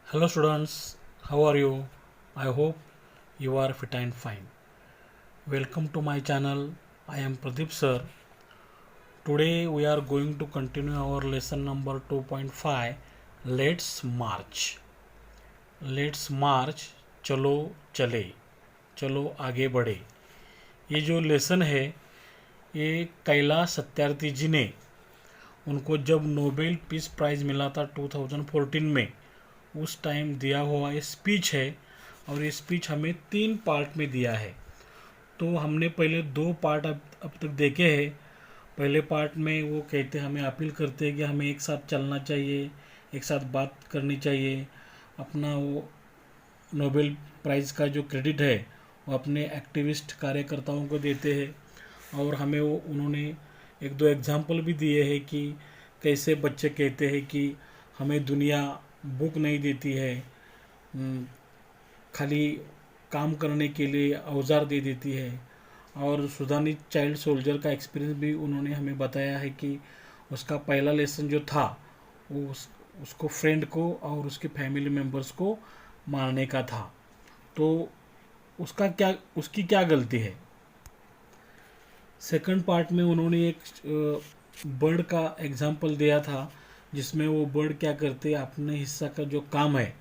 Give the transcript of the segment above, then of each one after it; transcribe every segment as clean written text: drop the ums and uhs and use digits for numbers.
Hello students, how are you? I hope you are fit and fine. Welcome to my channel. I am Pradeep sir. Today we are going to continue our lesson number 2.5. Let's march. Let's march. चलो चले. चलो आगे बढ़े. ये जो lesson है ये कैलाश सत्यार्थी जी ने उनको जब नोबेल पीस प्राइज़ मिला था 2014 में उस टाइम दिया हुआ ये स्पीच है। और ये स्पीच हमें 3 पार्ट में दिया है। तो हमने पहले 2 पार्ट अब तक देखे हैं। पहले पार्ट में वो कहते हमें अपील करते हैं कि हमें एक साथ चलना चाहिए, एक साथ बात करनी चाहिए, अपना वो नोबेल प्राइज़ का जो क्रेडिट है वो अपने एक्टिविस्ट कार्यकर्ताओं को देते हैं। और हमें वो उन्होंने एक दो एग्जाम्पल भी दिए हैं कि कैसे बच्चे कहते हैं कि हमें दुनिया बुक नहीं देती है, खाली काम करने के लिए औजार दे देती है। और सुदानी चाइल्ड सोल्जर का एक्सपीरियंस भी उन्होंने हमें बताया है कि उसका पहला लेसन जो था वो उसको फ्रेंड को और उसके फैमिली मेम्बर्स को मारने का था। तो उसकी क्या गलती है। सेकंड पार्ट में उन्होंने एक बर्ड का एग्जाम्पल दिया था जिसमें वो बर्ड क्या करते हैं, अपने हिस्सा का जो काम है,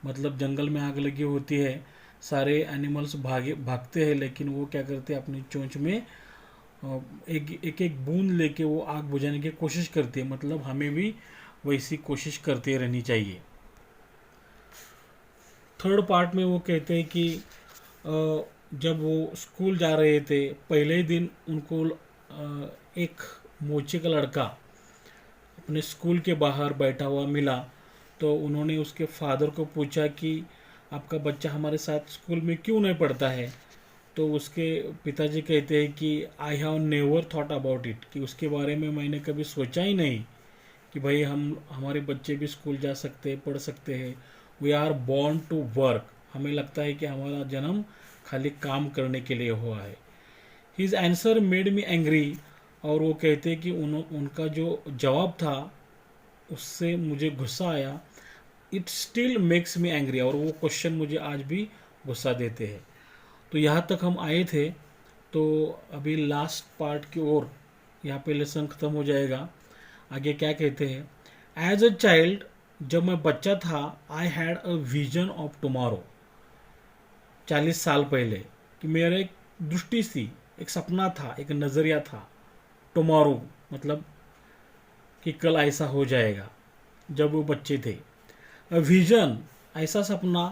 मतलब जंगल में आग लगी होती है, सारे एनिमल्स भागते हैं, लेकिन वो क्या करते हैं अपनी चोंच में एक एक बूंद लेके वो आग बुझाने की कोशिश करती है। मतलब हमें भी वैसी कोशिश करते रहनी चाहिए। थर्ड पार्ट में वो कहते हैं कि जब वो स्कूल जा रहे थे पहले ही दिन उनको एक मोचे का लड़का अपने स्कूल के बाहर बैठा हुआ मिला। तो उन्होंने उसके फादर को पूछा कि आपका बच्चा हमारे साथ स्कूल में क्यों नहीं पढ़ता है। तो उसके पिताजी कहते हैं कि I have never thought about it, कि उसके बारे में मैंने कभी सोचा ही नहीं कि भाई हमारे बच्चे भी स्कूल जा सकते हैं, पढ़ सकते हैं। We are born to work. हमें लगता है कि हमारा जन्म खाली काम करने के लिए हुआ है। His answer made me angry. और वो कहते हैं कि उनका जो जवाब था उससे मुझे गुस्सा आया। It still makes me angry. और वो क्वेश्चन मुझे आज भी गुस्सा देते हैं। तो यहाँ तक हम आए थे। तो अभी लास्ट पार्ट की ओर यहाँ पे लेसन ख़त्म हो जाएगा। आगे क्या कहते हैं, एज अ चाइल्ड, जब मैं बच्चा था, I had a vision of tomorrow. 40 साल पहले कि मेरे एक दृष्टि सी, एक सपना था, एक नज़रिया था। टुमारो मतलब कि कल ऐसा हो जाएगा। जब वो बच्चे थे, अ विजन, ऐसा सपना,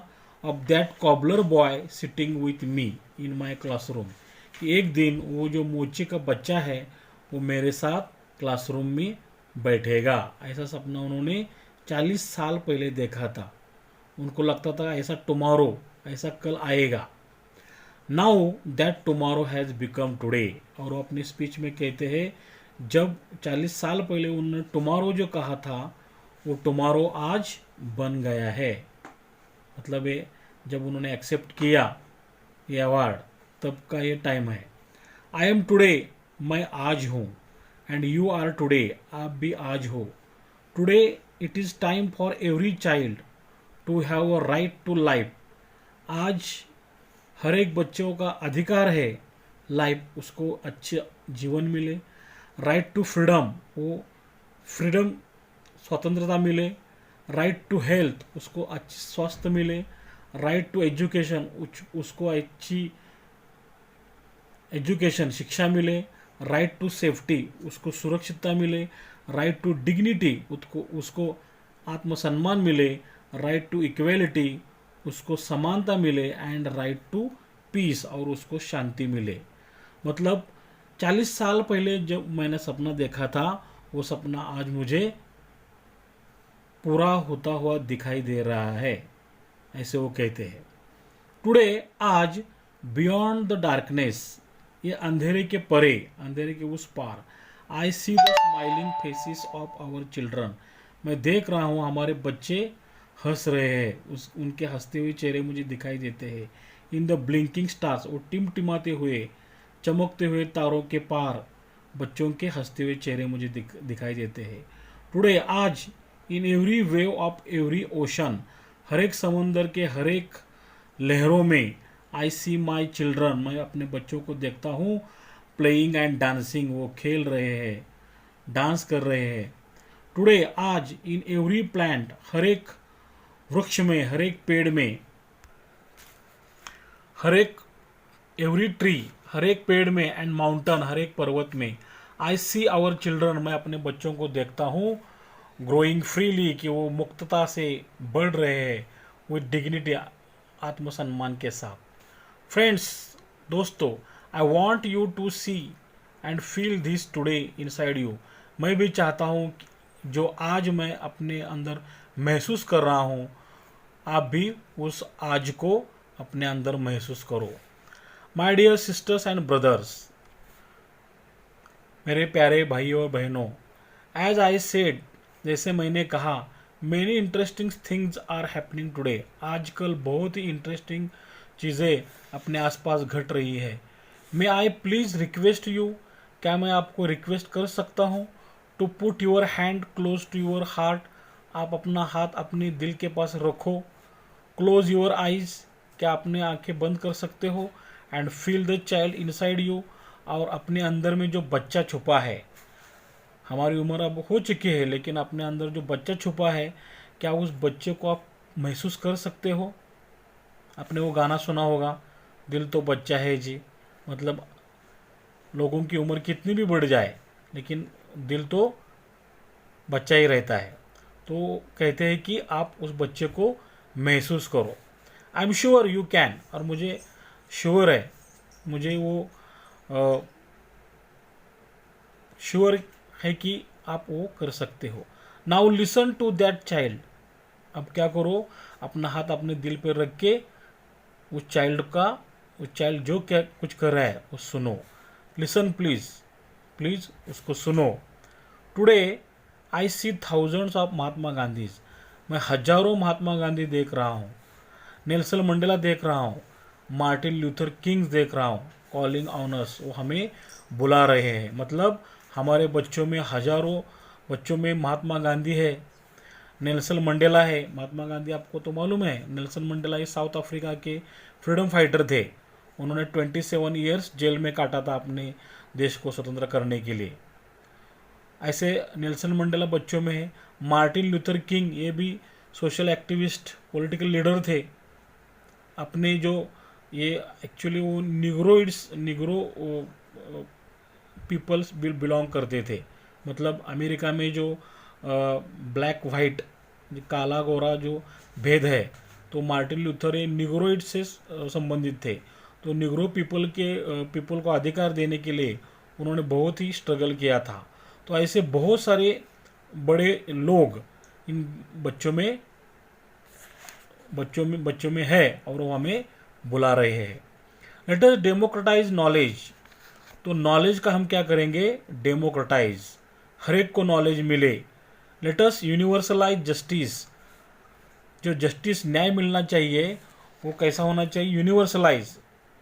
of that cobbler boy sitting with me in my classroom, कि एक दिन वो जो मोचे का बच्चा है वो मेरे साथ क्लासरूम में बैठेगा। ऐसा सपना उन्होंने 40 साल पहले देखा था। उनको लगता था ऐसा टुमारो, ऐसा कल आएगा। Now that tomorrow has become today. और वो अपनी स्पीच में कहते हैं जब 40 साल पहले उन्होंने टुमारो जो कहा था वो टुमारो आज बन गया है। मतलब ये जब उन्होंने एक्सेप्ट किया ये अवार्ड तब का ये टाइम है। आई एम टुडे, मैं आज हूँ। एंड यू आर टुडे, आप भी आज हो। Today it is time for every child to have a right to life. आज हर एक बच्चों का अधिकार है लाइफ, उसको अच्छे जीवन मिले। राइट टू फ्रीडम, वो फ्रीडम स्वतंत्रता मिले। राइट टू हेल्थ, उसको अच्छी स्वास्थ्य मिले। राइट टू एजुकेशन, उसको अच्छी एजुकेशन शिक्षा मिले। राइट टू सेफ्टी, उसको सुरक्षितता मिले। राइट टू डिग्निटी, उसको आत्मसम्मान मिले। राइट टू इक्वेलिटी, उसको समानता मिले। एंड राइट टू पीस, और उसको शांति मिले। मतलब 40 साल पहले जब मैंने सपना देखा था वो सपना आज मुझे पूरा होता हुआ दिखाई दे रहा है, ऐसे वो कहते हैं। टुडे, आज, बियॉन्ड द डार्कनेस, ये अंधेरे के परे, अंधेरे के उस पार, I see the smiling faces of our children, मैं देख रहा हूँ हमारे बच्चे हंस रहे हैं। उनके हंसते हुए चेहरे मुझे दिखाई देते हैं। इन द ब्लिंकिंग स्टार्स, वो टिमटिमाते हुए चमकते हुए तारों के पार बच्चों के हंसते हुए चेहरे मुझे दिखाई देते हैं। टुडे, आज, in every wave of every ocean, हर एक समंदर के हर एक लहरों में आई सी माई चिल्ड्रन, मैं अपने बच्चों को देखता हूँ प्लेइंग एंड डांसिंग, वो खेल रहे हैं, डांस कर रहे हैं। टुडे, आज, इन एवरी प्लांट, हर एक वृक्ष में, हर एक पेड़ में, हर एक एवरी ट्री, हर एक पेड़ में, एंड माउंटेन, हर एक पर्वत में, आई सी आवर चिल्ड्रन, मैं अपने बच्चों को देखता हूँ ग्रोइंग फ्रीली, कि वो मुक्तता से बढ़ रहे हैं, विद डिग्निटी, आत्मसम्मान के साथ। फ्रेंड्स, दोस्तों, I want you to see and feel this today inside you, मैं भी चाहता हूँ जो आज मैं अपने अंदर महसूस कर रहा हूँ, आप भी उस आज को अपने अंदर महसूस करो। My dear sisters and brothers, मेरे प्यारे भाइयों और बहनों, एज आई सेड, जैसे मैंने कहा, many interesting things are happening today, आजकल बहुत ही इंटरेस्टिंग चीज़ें अपने आसपास घट रही है। May I please request you, क्या मैं आपको रिक्वेस्ट कर सकता हूँ, to put your hand close to your heart, आप अपना हाथ अपने दिल के पास रखो। क्लोज योर आइज, क्या अपने आंखें बंद कर सकते हो, and feel the child inside you, और अपने अंदर में जो बच्चा छुपा है, हमारी उम्र अब हो चुकी है लेकिन अपने अंदर जो बच्चा छुपा है, क्या उस बच्चे को आप महसूस कर सकते हो। आपने वो गाना सुना होगा, दिल तो बच्चा है जी, मतलब लोगों की उम्र कितनी भी बढ़ जाए लेकिन दिल तो बच्चा ही रहता है। तो कहते हैं कि आप उस बच्चे को महसूस करो। I am sure you can, और मुझे श्योर है, मुझे वो श्योर है कि आप वो कर सकते हो। Now listen to that child, अब क्या करो, अपना हाथ अपने दिल पर रख के उस चाइल्ड जो क्या कुछ कर रहा है वो सुनो। लिसन प्लीज, प्लीज उसको सुनो। Today I see thousands of Mahatma Gandhis, मैं हजारों महात्मा गांधी देख रहा हूँ, नेल्सन मंडेला देख रहा हूँ, मार्टिन लूथर किंग्स देख रहा हूँ, कॉलिंग ऑन अस, वो हमें बुला रहे हैं। मतलब हमारे बच्चों में, हजारों बच्चों में महात्मा गांधी है, नेल्सन मंडेला है। महात्मा गांधी आपको तो मालूम है, नेल्सन मंडेला ये साउथ अफ्रीका के फ्रीडम फाइटर थे, उन्होंने 27 ईयर्स जेल में काटा था अपने देश को स्वतंत्र करने के लिए। ऐसे नेल्सन मंडेला बच्चों में है। मार्टिन लूथर किंग, ये भी सोशल एक्टिविस्ट, पॉलिटिकल लीडर थे। अपने जो ये एक्चुअली वो निग्रो पीपल्स बिलोंग करते थे, मतलब अमेरिका में जो ब्लैक वाइट, काला गोरा जो भेद है, तो मार्टिन लूथर ये निग्रोइड से संबंधित थे। तो निग्रो पीपल को अधिकार देने के लिए उन्होंने बहुत ही स्ट्रगल किया था। तो ऐसे बहुत सारे बड़े लोग इन बच्चों में है और वो हमें बुला रहे हैं। लेट अस डेमोक्रेटाइज नॉलेज, तो नॉलेज का हम क्या करेंगे, डेमोक्रेटाइज, हर एक को नॉलेज मिले। लेट अस यूनिवर्सलाइज जस्टिस, जो जस्टिस न्याय मिलना चाहिए वो कैसा होना चाहिए, यूनिवर्सलाइज,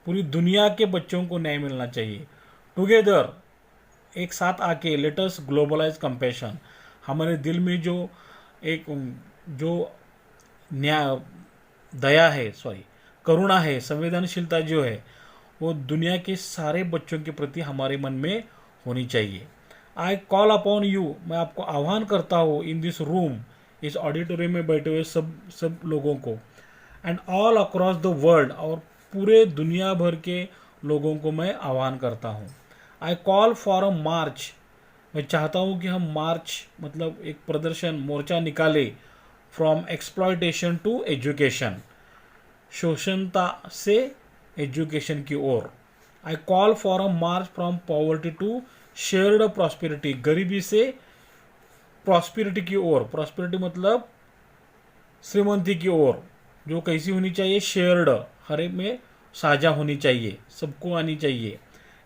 पूरी दुनिया के बच्चों को न्याय मिलना चाहिए। टुगेदर, एक साथ आके, लेट अस ग्लोबलाइज कंपैशन, हमारे दिल में जो न्याय, दया है, करुणा है, संवेदनशीलता जो है, वो दुनिया के सारे बच्चों के प्रति हमारे मन में होनी चाहिए। आई कॉल अपॉन यू, मैं आपको आह्वान करता हूँ, इन दिस रूम, इस ऑडिटोरियम में बैठे हुए सब लोगों को, and all across the world, और पूरे दुनिया भर के लोगों को मैं आह्वान करता हूँ। आई कॉल फॉर अ मार्च, मैं चाहता हूँ कि हम मार्च, मतलब एक प्रदर्शन, मोर्चा निकाले, फ्रॉम एक्सप्लॉयटेशन टू एजुकेशन, शोषणता से एजुकेशन की ओर। I call for a march from poverty to shared prosperity, गरीबी से प्रॉस्पेरिटी की ओर। प्रॉस्पेरिटी मतलब श्रीमंती की ओर, जो कैसी होनी चाहिए, शेयर्ड, हर एक में साझा होनी चाहिए, सबको आनी चाहिए।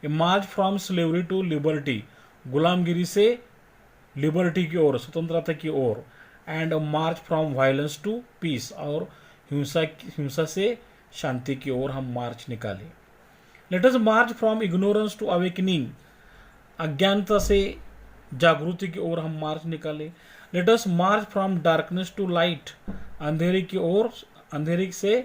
A march from slavery to liberty, गुलामगिरी से लिबर्टी की ओर, स्वतंत्रता की ओर। And march from violence to peace, और हिंसा से शांति की ओर हम मार्च निकालें। Let us march from ignorance to awakening, अज्ञानता से जागृति की ओर हम मार्च निकालें। Let us march from darkness to light, अंधेरी से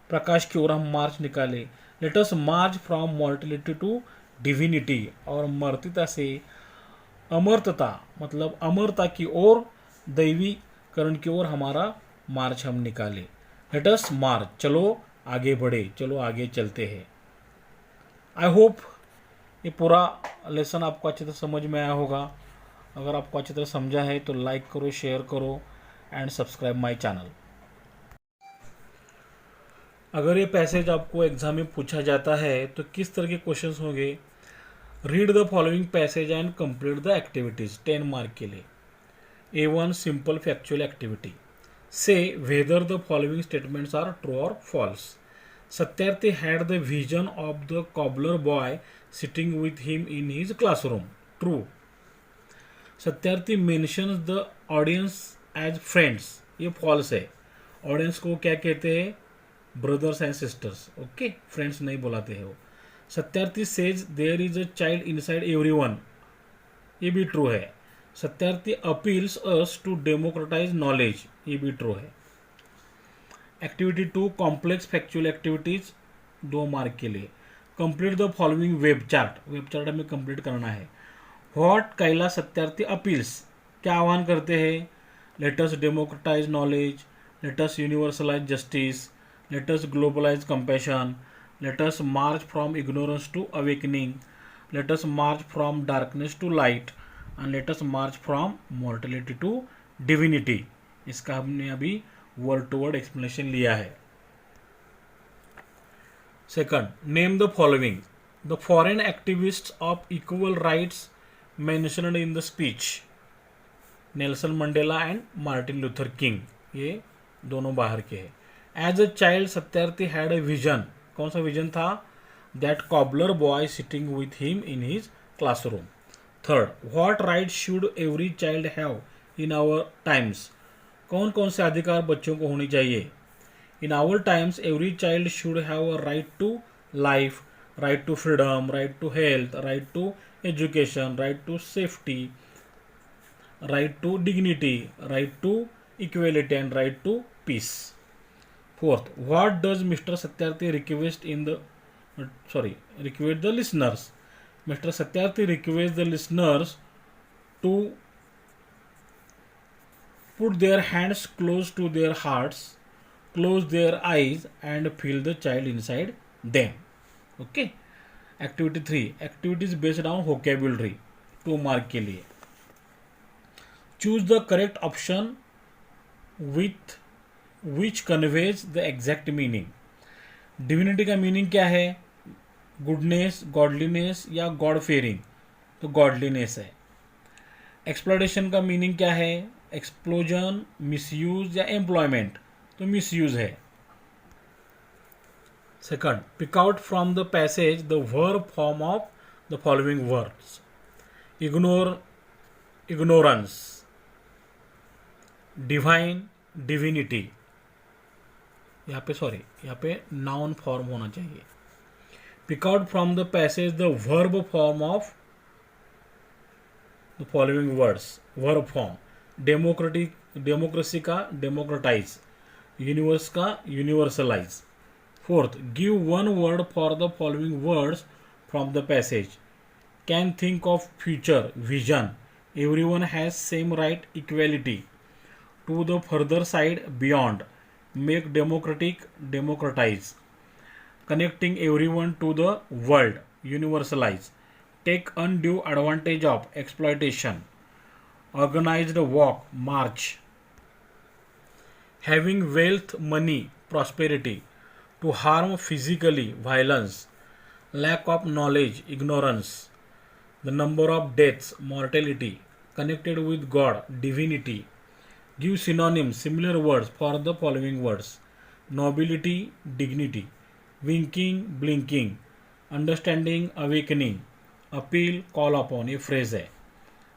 प्रकाश की ओर हम मार्च निकाले। Let us march from mortality to divinity, और मर्त्यता से अमर्तता मतलब अमरता की ओर, दैवीकरण की ओर हमारा मार्च हम निकाले। लेट अस मार्च, चलो आगे बढ़े, चलो आगे चलते हैं। आई होप ये पूरा लेसन आपको अच्छी तरह समझ में आया होगा। अगर आपको अच्छी तरह समझा है तो लाइक करो, शेयर करो एंड सब्सक्राइब माय चैनल। अगर ये पैसेज आपको एग्जाम में पूछा जाता है तो किस तरह के क्वेश्चंस होंगे? Read the following passage and complete the activities, 10 mark के लिए। A1 simple factual activity, say whether the following statements are true और false. Satyarthi had the vision of the cobbler boy sitting with him in his classroom, true. Satyarthi mentions the audience as friends, ये false है। Audience को क्या कहते हैं? Brothers and sisters, okay, friends नहीं बुलाते हैं वो। Satyarthi says there is a child inside everyone, ये भी ट्रू है। Satyarthi appeals us to democratize knowledge, ये भी ट्रू है। Activity 2 complex factual activities, 2 mark के लिए। Complete the following web chart हमें कंप्लीट करना है। व्हाट कैलाश सत्यार्थी अपील्स, क्या आह्वान करते हैं? Late us democratize knowledge, late us universalize justice, let us globalize compassion, let us march from ignorance to awakening, let us march from darkness to light, and let us march from mortality to divinity। इसका हमने अभी word to word explanation लिया है। Second, name the following the foreign activists of equal rights mentioned in the speech. Nelson Mandela and Martin Luther King, ये दोनों बाहर के हैं। As a child Satyarthi had a vision, कौन सा विजन था? That cobbler boy sitting with him in his classroom. Third, what right should every child have in our times, कौन कौन से अधिकार बच्चों को होने चाहिए? In our times every child should have a right to life, right to freedom, right to health, right to education, right to safety, right to dignity, right to equality and right to peace. Fourth, what does Mr. Satyarthi request request the listeners? Mr. Satyarthi requests the listeners to put their hands close to their hearts, close their eyes and feel the child inside them. Okay. Activity 3, activities based on vocabulary, 2 mark के लिए। Choose the correct option with which conveys the exact meaning. Divinity का meaning क्या है? Goodness, godliness या God fearing, तो godliness है। Exploitation का meaning क्या है? एक्सप्लोजन, मिसयूज या एम्प्लॉयमेंट, तो मिसयूज है। Second, pick out from the passage the verb form of the following words. Ignore, ignorance, divine, divinity, यहाँ पे नाउन फॉर्म होना चाहिए। Pick out from the passage the verb form of the following words, verb form. Democratic, democracy का democratize, universe का universalize. Fourth, give one word for the following words from the passage. Can think of future, vision, everyone has same right, equality, to the further side, beyond, make democratic, democratize, connecting everyone to the world, universalize, take undue advantage of, exploitation, organized walk, march, having wealth, money, prosperity, to harm physically, violence, lack of knowledge, ignorance, the number of deaths, mortality, connected with God, divinity. Give synonyms, similar words for the following words: nobility, dignity, winking, blinking, understanding, awakening, appeal, call upon, ये phrase है।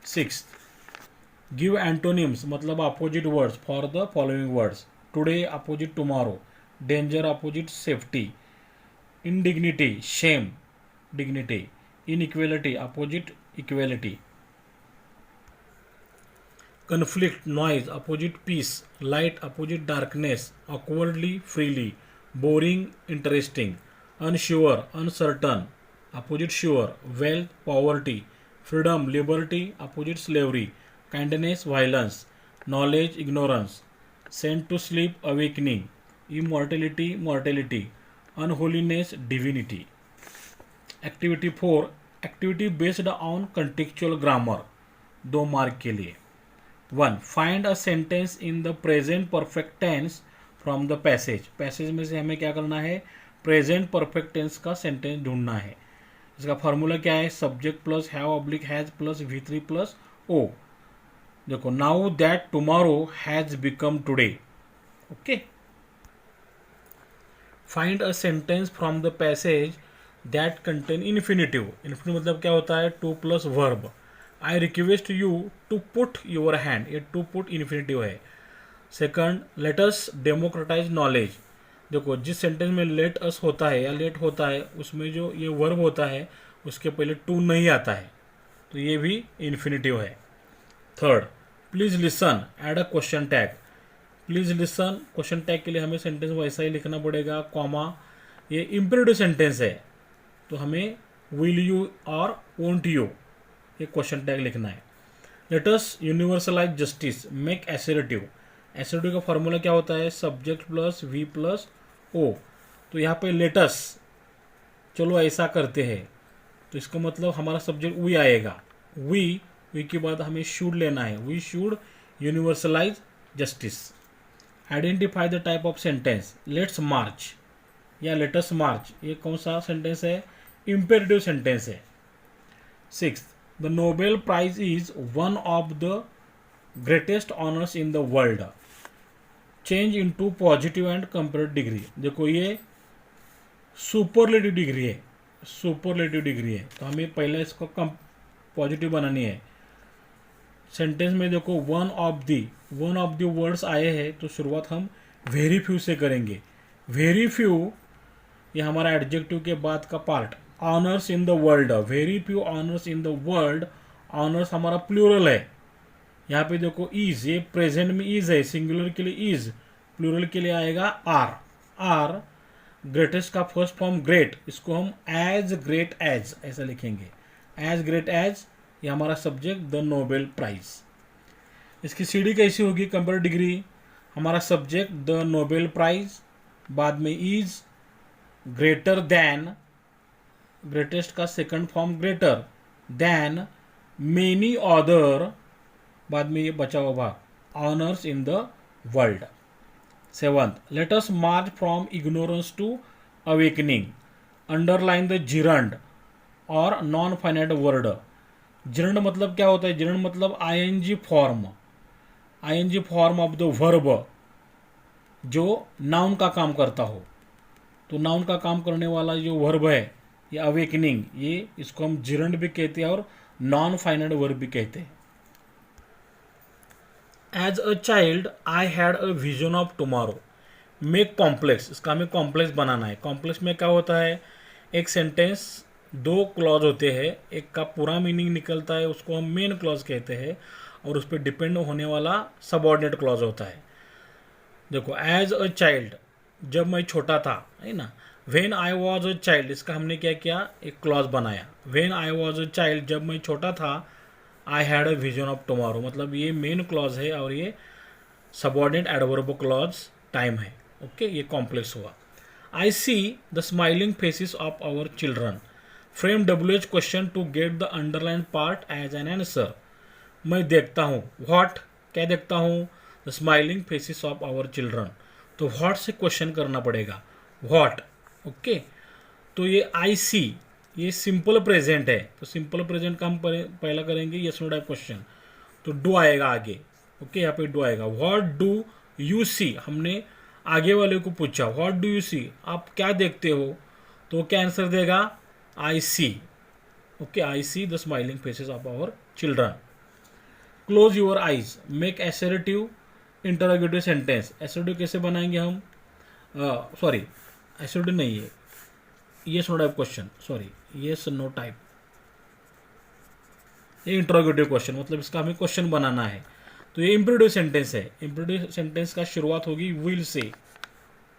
Sixth, give antonyms मतलब opposite words for the following words: today opposite tomorrow, danger opposite safety, indignity, shame, dignity, inequality opposite equality। conflict, noise, opposite peace, light, opposite darkness, awkwardly, freely, boring, interesting, unsure, uncertain, opposite sure, wealth, poverty, freedom, liberty, opposite slavery, kindness, violence, knowledge, ignorance, sent to sleep, awakening, immortality, mortality, unholiness, divinity. Activity 4, activity based on contextual grammar, 2 mark के लिए. 1. Find a sentence in the present perfect tense from the passage. Passage में से हमें क्या करना है, present perfect tense का sentence ढूंढना है. इसका फॉर्मूला क्या है, subject plus have oblique has plus V3 plus O. देखो, now that tomorrow has become today. Okay, find a sentence from the passage that contain infinitive. Infinitive मतलब क्या होता है, to plus verb. I request you to put your hand, ये to put infinitive है. Second, let us democratize knowledge. देखो, जिस sentence में let us होता है या लेट होता है उसमें जो ये वर्ब होता है उसके पहले टू नहीं आता है, तो ये भी इन्फिनेटिव है. Third, please listen, add a question tag. Please listen, question tag के लिए हमें सेंटेंस वैसा ही लिखना पड़ेगा, कॉमा. ये इम्पेरेटिव सेंटेंस है तो हमें विल यू और वोंट यू ये क्वेश्चन टैग लिखना है. Let us universalize justice, make assertive. Assertive का फॉर्मूला क्या होता है, subject plus V plus O. तो यहाँ पे लेटस, चलो ऐसा करते हैं, तो इसका मतलब हमारा सब्जेक्ट वी आएगा. वी के बाद हमें शुड लेना है, we should universalize justice. Identify the type of sentence, let's march या लेटस मार्च, ये कौन सा सेंटेंस है, इम्पेरेटिव सेंटेंस है. 6. The Nobel prize is one of the greatest honours in the world. Change into positive and comparative degree. देखो, ये superlative degree है, superlative degree है, तो हमें पहले इसको पॉजिटिव बनानी है. सेंटेंस में देखो वन ऑफ द वर्ड्स आए हैं, तो शुरुआत हम वेरी फ्यू से करेंगे. वेरी फ्यू ये हमारा एडजेक्टिव के बाद का part. Honours in the world, very few honours in the world. Honours हमारा प्लूरल है. यहाँ पे देखो इज, ये प्रेजेंट में इज है, सिंगुलर के लिए इज, प्लूरल के लिए आएगा आर. आर ग्रेटेस्ट का फर्स्ट फॉर्म ग्रेट, इसको हम एज ग्रेट एज ऐसा लिखेंगे. एज ग्रेट एज ये हमारा सब्जेक्ट द नोबेल प्राइज. इसकी सीढ़ी कैसी होगी, कंपेरेटिव डिग्री. हमारा सब्जेक्ट द नोबेल प्राइज, बाद में इज, ग्रेटर देन, ग्रेटेस्ट का second form greater than, many other, बाद में ये बचा हुआ भाग, honours in the world. 7. Let us march from ignorance to awakening. Underline the gerund और नॉन फाइनाइट वर्ड. जिरंड मतलब क्या होता है, जिरंड मतलब ING form, ING form of the verb जो नाउन का काम करता हो. तो नाउन का काम करने वाला जो वर्ब है ये अवेकनिंग, ये इसको हम जिरंड भी कहते हैं और नॉन फाइनाइट वर्ब भी कहते हैं. As a child I had a vision of tomorrow. Make complex, इसका हमें कॉम्प्लेक्स बनाना है. कॉम्प्लेक्स में क्या होता है, एक सेंटेंस 2 क्लॉज होते हैं, एक का पूरा मीनिंग निकलता है, उसको हम मेन क्लॉज कहते हैं, और उस पर डिपेंड होने वाला सबऑर्डिनेट क्लॉज होता है. देखो, एज अ चाइल्ड जब मैं छोटा था, है ना. When I was a child, इसका हमने क्या किया, एक क्लॉज बनाया. When I was a child, जब मैं छोटा था, I had a vision of tomorrow, मतलब ये मेन क्लॉज है और ये सबऑर्डिनेट एडवर्ब क्लॉज टाइम है. ओके, ये कॉम्प्लेक्स हुआ. I see the smiling faces of our children. Frame WH question to get the underline part as an answer. मैं देखता हूँ, व्हाट, क्या देखता हूँ, the smiling faces of our children. तो व्हाट से क्वेश्चन करना पड़ेगा, व्हाट. ओके, तो ये आई सी, ये सिंपल प्रेजेंट है, तो सिंपल प्रेजेंट का हम पहला करेंगे यस नो टाइप क्वेश्चन, तो डू आएगा आगे. ओके, यहाँ पे डू आएगा. व्हाट डू यू सी, हमने आगे वाले को पूछा व्हाट डू यू सी, आप क्या देखते हो, तो क्या आंसर देगा, I see. Okay, I see the smiling faces of our children. Close your eyes, make assertive interrogative sentence. Assertive कैसे बनाएंगे हम, सॉरी एसरेटिव नहीं है, yes no type question, sorry yes no type, ये इंटरोगेटिव क्वेश्चन, मतलब इसका हमें question बनाना है. तो ये इम्परेटिव सेंटेंस है। इम्परेटिव सेंटेंस का शुरुआत होगी विल से।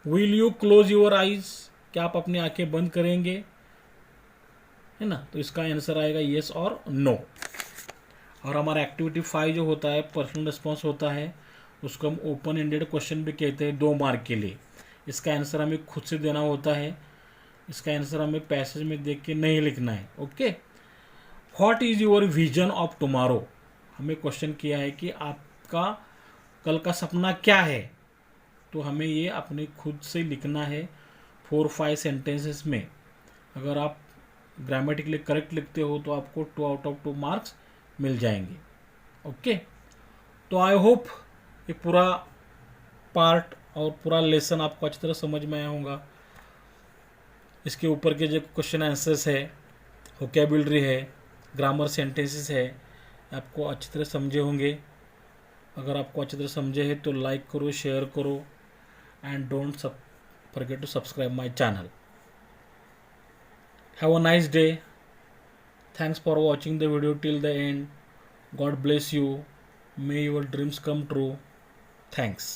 Will you close your eyes, क्या आप अपनी आंखें बंद करेंगे, है ना। तो इसका आंसर आएगा यस और नो। और हमारा एक्टिविटी 5 जो होता है पर्सनल रिस्पॉन्स होता है, उसको हम ओपन एंडेड क्वेश्चन भी कहते हैं 2 मार्क के लिए। इसका आंसर हमें खुद से देना होता है, इसका आंसर हमें पैसेज में देख के नहीं लिखना है। Okay, what is your vision of tomorrow, हमें क्वेश्चन किया है कि आपका कल का सपना क्या है, तो हमें ये अपने खुद से लिखना है 4-5 सेंटेंसेस में। अगर आप ग्रामेटिकली करेक्ट लिखते हो तो आपको 2 आउट ऑफ 2 मार्क्स मिल जाएंगे। ओके, तो आई होप ये पूरा पार्ट और पूरा लेसन आपको अच्छी तरह समझ में आया होगा। इसके ऊपर के जो क्वेश्चन आंसर्स है, वोकैबुलरी है, ग्रामर सेंटेंसेस है, आपको अच्छी तरह समझे होंगे। अगर आपको अच्छी तरह समझे है तो लाइक करो, शेयर करो, and don't forget to subscribe my channel. Have a nice day. Thanks for watching the video till the end. God bless you. May your dreams come true. Thanks.